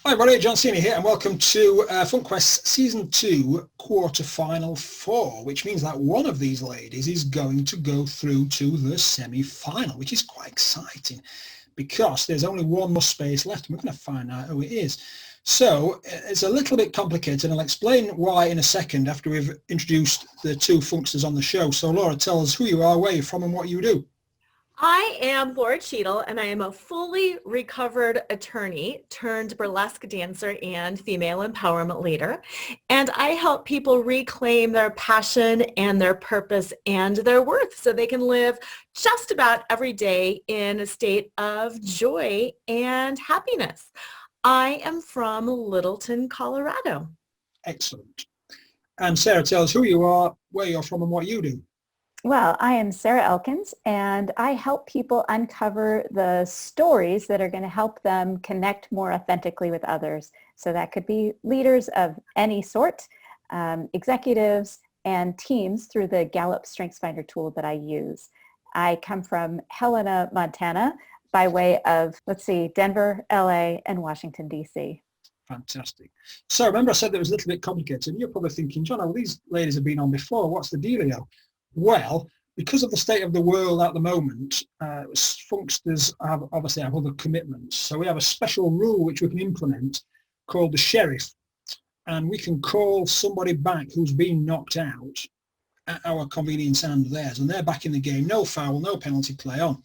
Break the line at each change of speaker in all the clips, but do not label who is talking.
Hi everybody, John Cena here and welcome to FunkQuest Season 2 Quarter-Final 4, which means that one of these ladies is going to go through to the semi-final, which is quite exciting because there's only one more space left and we're going to find out who it is. So it's a little bit complicated and I'll explain why in a second after we've introduced the two funksters on the show. So Laura, tell us who you are, where you're from and what you do.
I am Lora Cheadle, and I am a fully recovered attorney turned burlesque dancer and female empowerment leader. And I help people reclaim their passion and their purpose and their worth so they can live just about every day in a state of joy and happiness. I am from Littleton, Colorado.
Excellent. And Sarah, tell us who you are, where you're from and what you do.
Well, I am Sarah Elkins, and I help people uncover the stories that are going to help them connect more authentically with others. So that could be leaders of any sort, executives, and teams through the Gallup StrengthsFinder tool that I use. I come from Helena, Montana, by way of, Denver, LA, and Washington, D.C.
Fantastic. So remember I said that it was a little bit complicated, and you're probably thinking, John, well, these ladies have been on before. What's the dealio? Well, because of the state of the world at the moment, funksters have other commitments. So we have a special rule which we can implement called the sheriff. And we can call somebody back who's been knocked out at our convenience and theirs. And they're back in the game. No foul, no penalty, play on.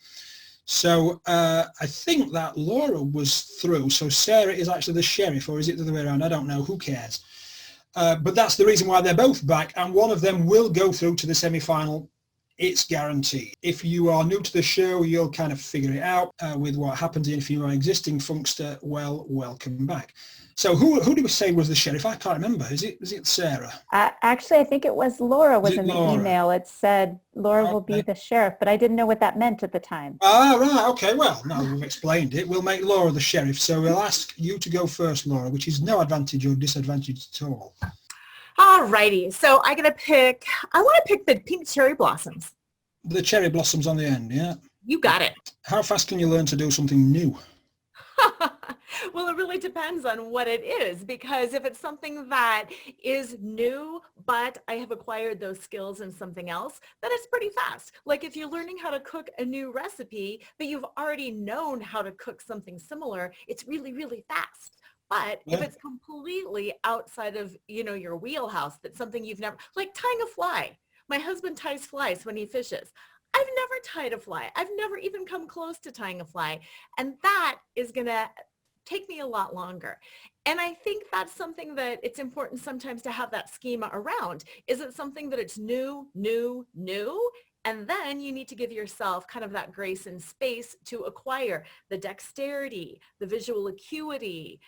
So I think that Laura was through. So Sarah is actually the sheriff, or is it the other way around? I don't know. Who cares? But that's the reason why they're both back, and one of them will go through to the semi-final. It's guaranteed. If you are new to the show, you'll kind of figure it out with what happens. And if you're an existing funkster, well, welcome back. So who did we say was the sheriff? I can't remember. Is it Sarah?
Actually, I think it was Laura was in the
Laura?
Email. It said Laura will be the sheriff, but I didn't know what that meant at the time.
Ah, right. Okay. Well, now we've explained it. We'll make Laura the sheriff. So we'll ask you to go first, Laura, which is no advantage or disadvantage at all.
All righty. So I want to pick the pink cherry blossoms.
The cherry blossoms on the end, yeah?
You got it.
How fast can you learn to do something new?
Well, it really depends on what it is, because if it's something that is new, but I have acquired those skills in something else, then it's pretty fast. Like if you're learning how to cook a new recipe, but you've already known how to cook something similar, it's really, really fast. But if it's completely outside of, your wheelhouse, that's something you've never, like tying a fly. My husband ties flies when he fishes. I've never tied a fly. I've never even come close to tying a fly. And that is going to take me a lot longer. And I think that's something that it's important sometimes to have that schema around. Is it something that it's new? And then you need to give yourself kind of that grace and space to acquire the dexterity, the visual acuity,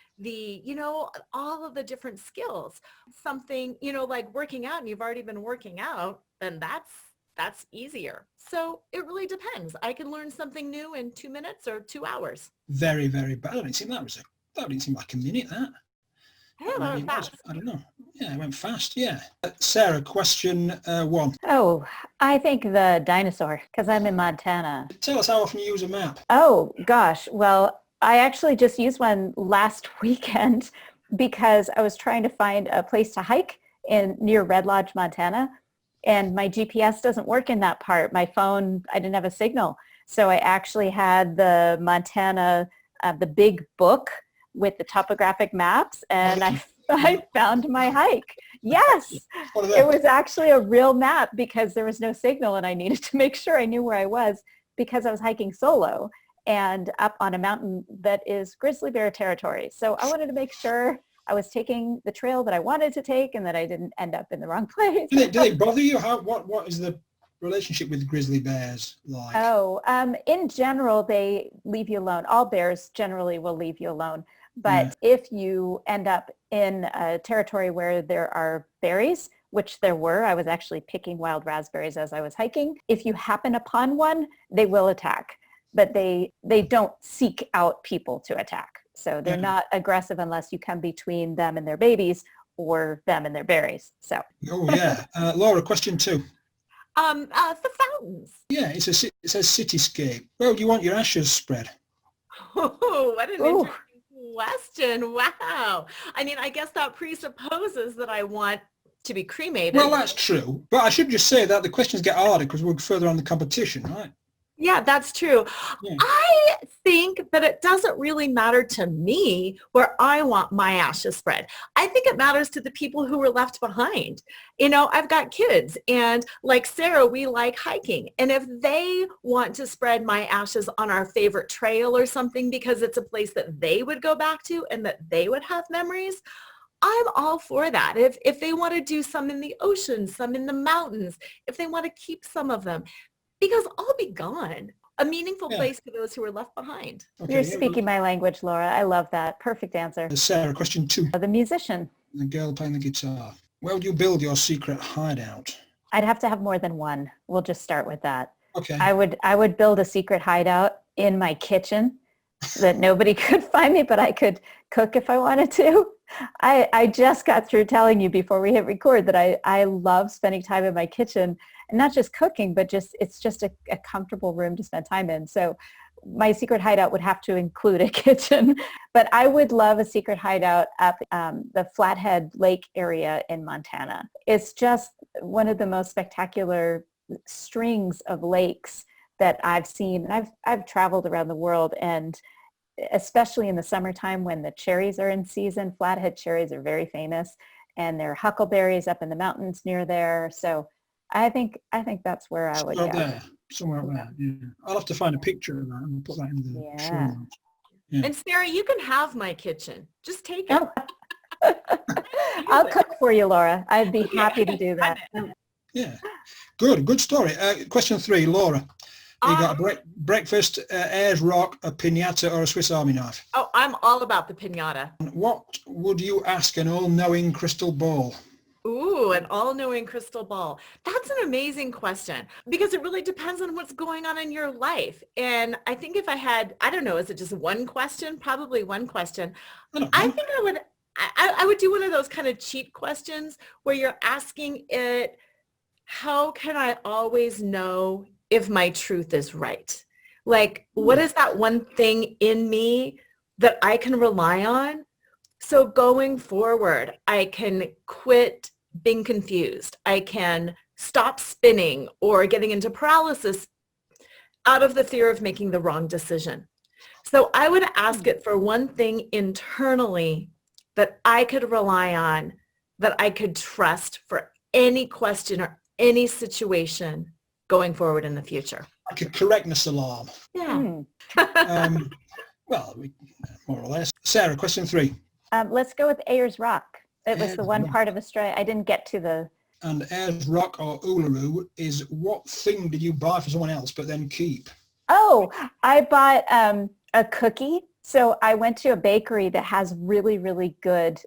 all of the different skills. Something, like working out, and you've already been working out, then that's easier. So it really depends. I can learn something new in 2 minutes or 2 hours.
Very, very bad. That didn't seem like a minute, that.
Yeah, that went fast.
I don't know. Yeah, it went fast, yeah. Sarah, question 1.
Oh, I think the dinosaur, because I'm in Montana.
Tell us how often you use a map.
Oh, gosh. Well, I actually just used one last weekend because I was trying to find a place to hike near Red Lodge, Montana. And my GPS doesn't work in that part. My phone, I didn't have a signal. So I actually had the Montana, the big book with the topographic maps, and I found my hike. Yes, it was actually a real map because there was no signal and I needed to make sure I knew where I was because I was hiking solo and up on a mountain that is Grisly Bear territory. So I wanted to make sure I was taking the trail that I wanted to take and that I didn't end up in the wrong place.
Do they bother you? What is the relationship with grizzly bears like?
Oh, in general, they leave you alone. All bears generally will leave you alone. But if you end up in a territory where there are berries, which there were, I was actually picking wild raspberries as I was hiking. If you happen upon one, they will attack, but they don't seek out people to attack. So they're not aggressive unless you come between them and their babies or them and their berries. So.
Oh, yeah. Laura, question 2.
The fountains.
Yeah, it says cityscape. Where do you want your ashes spread?
Oh, what an interesting question. Wow. I mean, I guess that presupposes that I want to be cremated.
Well, that's true. But I should just say that the questions get harder because we're further on the competition, right?
Yeah, that's true.
Yeah.
I think that it doesn't really matter to me where I want my ashes spread. I think it matters to the people who were left behind. You know, I've got kids, and like Sarah, we like hiking. And if they want to spread my ashes on our favorite trail or something because it's a place that they would go back to and that they would have memories, I'm all for that. If they want to do some in the ocean, some in the mountains, if they want to keep some of them, because I'll be gone. A meaningful place for those who are left behind.
Okay,
You're speaking my language, Laura. I love that. Perfect answer.
Sarah, question 2.
The musician.
The girl playing the guitar. Where would you build your secret hideout?
I'd have to have more than one. We'll just start with that.
Okay.
I would build a secret hideout in my kitchen that nobody could find me, but I could cook if I wanted to. I just got through telling you before we hit record that I love spending time in my kitchen, and not just cooking, but it's just a comfortable room to spend time in. So my secret hideout would have to include a kitchen, but I would love a secret hideout up the Flathead Lake area in Montana. It's just one of the most spectacular strings of lakes that I've seen. And I've traveled around the world, and especially in the summertime when the cherries are in season. Flathead cherries are very famous, and there are huckleberries up in the mountains near there. So I think that's where I would go.
There, somewhere up there. Yeah. I'll have to find a picture of that and put that in the show notes. Yeah.
And Sarah, you can have my kitchen. Just take it.
Oh. I'll cook for you, Laura. I'd be happy to do that.
Yeah. Good story. Question 3, Laura. You got a breakfast, Ayers Rock, a piñata, or a Swiss Army knife?
Oh, I'm all about the piñata.
What would you ask an all-knowing crystal ball?
Ooh, an all-knowing crystal ball. That's an amazing question because it really depends on what's going on in your life. And I think if I had, I don't know, is it just one question? Probably one question. I think I would do one of those kind of cheat questions where you're asking it, how can I always know if my truth is right? Like, what is that one thing in me that I can rely on? So going forward, I can quit being confused. I can stop spinning or getting into paralysis out of the fear of making the wrong decision. So I would ask it for one thing internally that I could rely on, that I could trust for any question or any situation going forward in the future.
Like a correctness alarm.
Yeah.
Well, more or less. Sarah, question 3.
Let's go with Ayers Rock. It was the one part of Australia. I didn't get to the...
And Ayers Rock or Uluru is what thing did you buy for someone else but then keep?
Oh, I bought a cookie. So I went to a bakery that has really, really good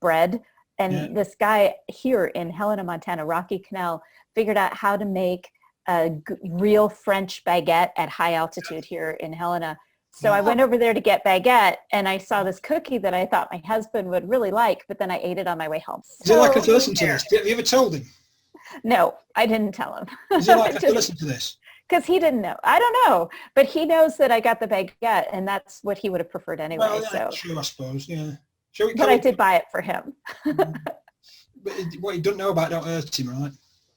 bread. And this guy here in Helena, Montana, Rocky Canal, figured out how to make a real French baguette at high altitude here in Helena. So I went over there to get baguette, and I saw this cookie that I thought my husband would really like, but then I ate it on my way home.
Is he likely to listen to this? Have you ever told him?
No, I didn't tell him.
Is he likely to listen to this?
Because he didn't know. I don't know. But he knows that I got the baguette, and that's what he would have preferred anyway.
Well, yeah,
so.
true, I suppose, yeah.
But I did buy it for him.
But what he doesn't know about don't hurt him, right?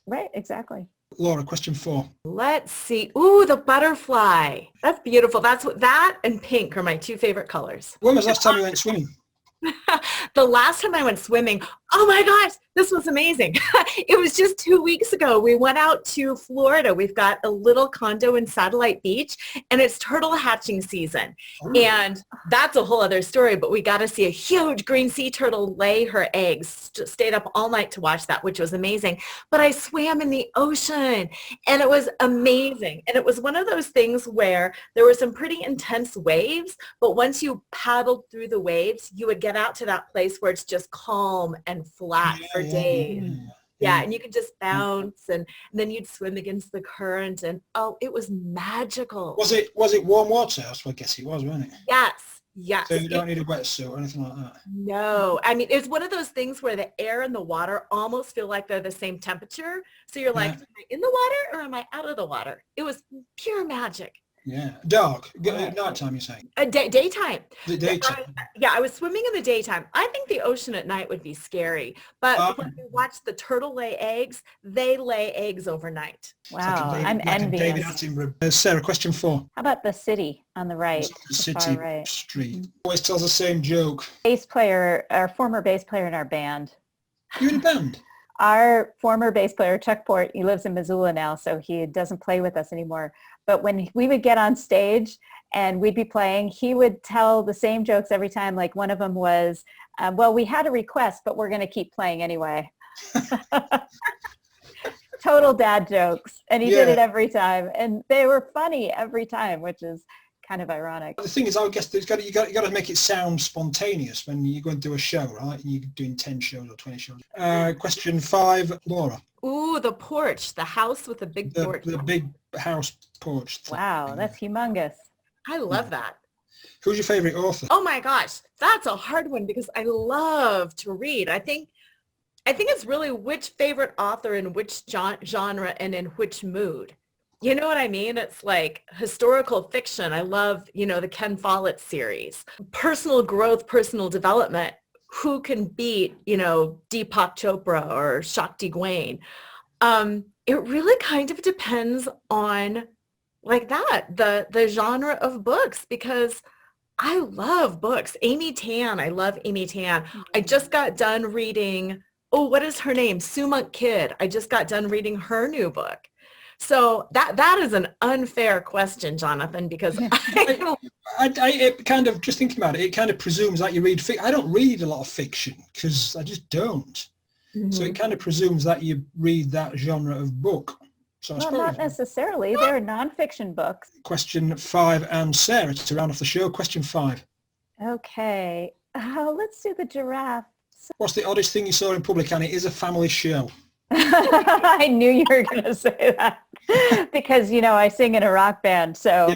Right, exactly.
Laura, question 4.
Let's see. Ooh, the butterfly. That's beautiful. That and pink are my 2 favorite colors.
When was the last time you went swimming?
The last time I went swimming, oh my gosh, this was amazing. It was just 2 weeks ago. We went out to Florida. We've got a little condo in Satellite Beach, and it's turtle hatching season.
Oh.
And that's a whole other story, but we got to see a huge green sea turtle lay her eggs. Just stayed up all night to watch that, which was amazing. But I swam in the ocean, and it was amazing. And it was one of those things where there were some pretty intense waves, but once you paddled through the waves, you would get out to that place where it's just calm and flat for days. Yeah, and you could just bounce, and then you'd swim against the current, and it was magical.
Was it warm water? I guess it was, wasn't it?
Yes.
So you don't need a wetsuit or anything like that?
No. I mean, it's one of those things where the air and the water almost feel like they're the same temperature. So you're like, am I in the water or am I out of the water? It was pure magic.
Yeah, dark. Nighttime, you're saying?
Daytime.
The daytime.
I was swimming in the daytime. I think the ocean at night would be scary. But when we watch the turtle lay eggs, they lay eggs overnight.
Wow,
I'm
envious.
David Attenborough. Sarah, question 4.
How about the city on the right?
The city
right.
street. Always tells the same joke.
Our former bass player in our band.
You in a band?
Our former bass player, Chuck Port, he lives in Missoula now, so he doesn't play with us anymore. But when we would get on stage and we'd be playing, he would tell the same jokes every time. Like one of them was, well, we had a request, but we're going to keep playing anyway. Total dad jokes. And he did it every time. And they were funny every time, which is kind of ironic.
The thing is, I guess you got to make it sound spontaneous when you're going to do a show, right? And you're doing 10 shows or 20 shows. Question 5, Laura.
Ooh, the porch, the house with the big porch.
The big house porch.
Wow, that's humongous.
I love that.
Who's your favorite author?
Oh my gosh, that's a hard one because I love to read. I think it's really which favorite author in which genre and in which mood. You know what I mean? It's like historical fiction. I love, the Ken Follett series. Personal growth, personal development. Who can beat, Deepak Chopra or Shakti Gawain? It really kind of depends on like that, the genre of books, because I love books. Amy Tan, I love Amy Tan. I just got done reading, what is her name? Sue Monk Kidd. I just got done reading her new book. So that is an unfair question, Jonathan, because
I kind of, just thinking about it, it kind of presumes that you read fiction. I don't read a lot of fiction because I just don't. Mm-hmm. So it kind of presumes that you read that genre of book. So
well, not necessarily. There are nonfiction books.
Question 5, and Sarah, to round off the show, question 5.
Okay. Let's do the giraffe.
What's the oddest thing you saw in public? And it is a family show.
I knew you were going to say that because I sing in a rock band. So,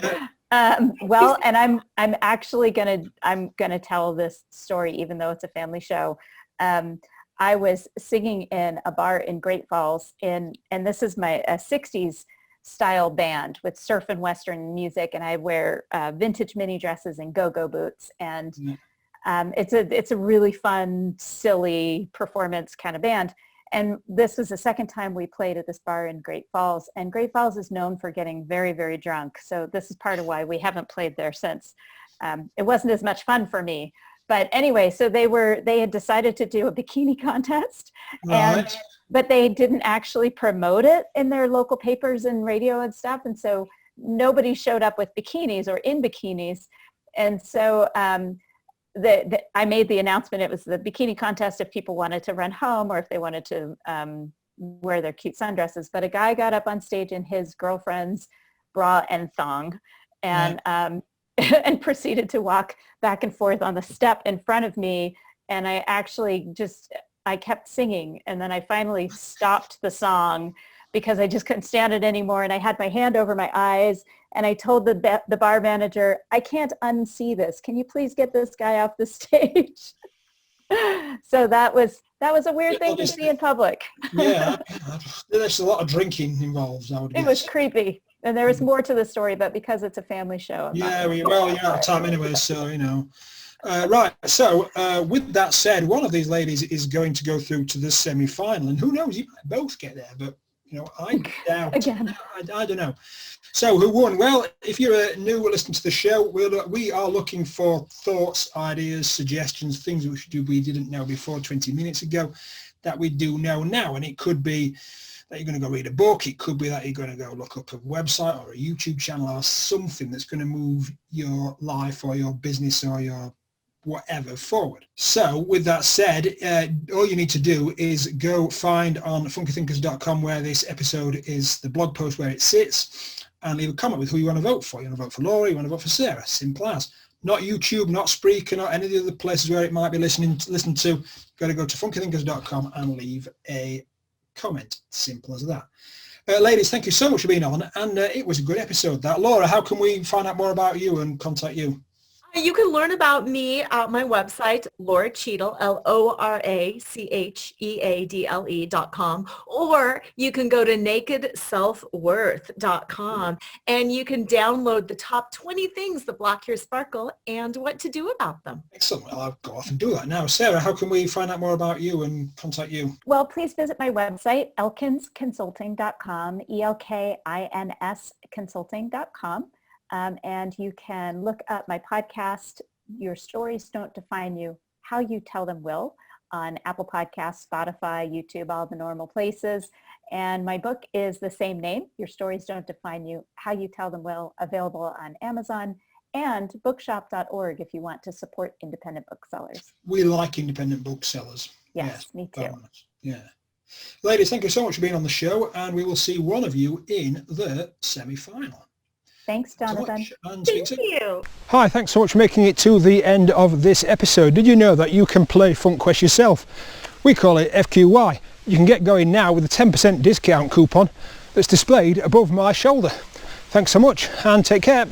well, and I'm actually gonna tell this story even though it's a family show. I was singing in a bar in Great Falls, and this is my 60s style band with surf and Western music, and I wear vintage mini dresses and go-go boots, and it's a really fun, silly performance kind of band. And this was the second time we played at this bar in Great Falls. And Great Falls is known for getting very, very drunk. So this is part of why we haven't played there since. It wasn't as much fun for me. But anyway, so they had decided to do a bikini contest.
Right.
But they didn't actually promote it in their local papers and radio and stuff. And so nobody showed up with bikinis or in bikinis. And so I made the announcement. It was the bikini contest if people wanted to run home or if they wanted to wear their cute sundresses. But a guy got up on stage in his girlfriend's bra and thong and and proceeded to walk back and forth on the step in front of me. And I actually I kept singing. And then I finally stopped the song because I just couldn't stand it anymore. And I had my hand over my eyes. And I told the bar manager, I can't unsee this. Can you please get this guy off the stage? So that was a weird thing to see in public.
Yeah, there's a lot of drinking involved, I would guess.
It was creepy. And there was more to the story, but because it's a family show.
You're out of time anyway, so, right, so with that said, one of these ladies is going to go through to the semi-final. And who knows, you might both get there, but, I doubt.
Again.
I don't know. So who won? Well, if you're new listening to the show, we are looking for thoughts, ideas, suggestions, things we didn't know before 20 minutes ago that we do know now. And it could be that you're going to go read a book. It could be that you're going to go look up a website or a YouTube channel or something that's going to move your life or your business or your whatever forward. So with that said, all you need to do is go find on FunkyThinkers.com where this episode is, the blog post where it sits, and leave a comment with who you want to vote for. You want to vote for Laura, you want to vote for Sarah. Simple as. Not YouTube, not Spreaker, not any of the other places where it might be listened to. You've got to go to FunkyThinkers.com and leave a comment. Simple as that. Ladies, thank you so much for being on, and it was a good episode. That Laura, how can we find out more about you and contact you?
You can learn about me at my website, Lora Cheadle, LoraCheadle.com, or you can go to nakedselfworth.com and you can download the top 20 things that block your sparkle and what to do about them.
Excellent. Well, I'll go off and do that now. Sarah, how can we find out more about you and contact you?
Well, please visit my website, elkinsconsulting.com, ELKINS consulting.com. And you can look up my podcast, Your Stories Don't Define You, How You Tell Them Will, on Apple Podcasts, Spotify, YouTube, all the normal places. And my book is the same name, Your Stories Don't Define You, How You Tell Them Will, available on Amazon and bookshop.org if you want to support independent booksellers.
We like independent booksellers.
Yes, me too.
Yeah. Ladies, thank you so much for being on the show, and we will see one of you in the semi-final.
Thanks, Jonathan.
Thank you.
Hi, thanks so much for making it to the end of this episode. Did you know that you can play FunkQuest yourself? We call it FQY. You can get going now with a 10% discount coupon that's displayed above my shoulder. Thanks so much and take care.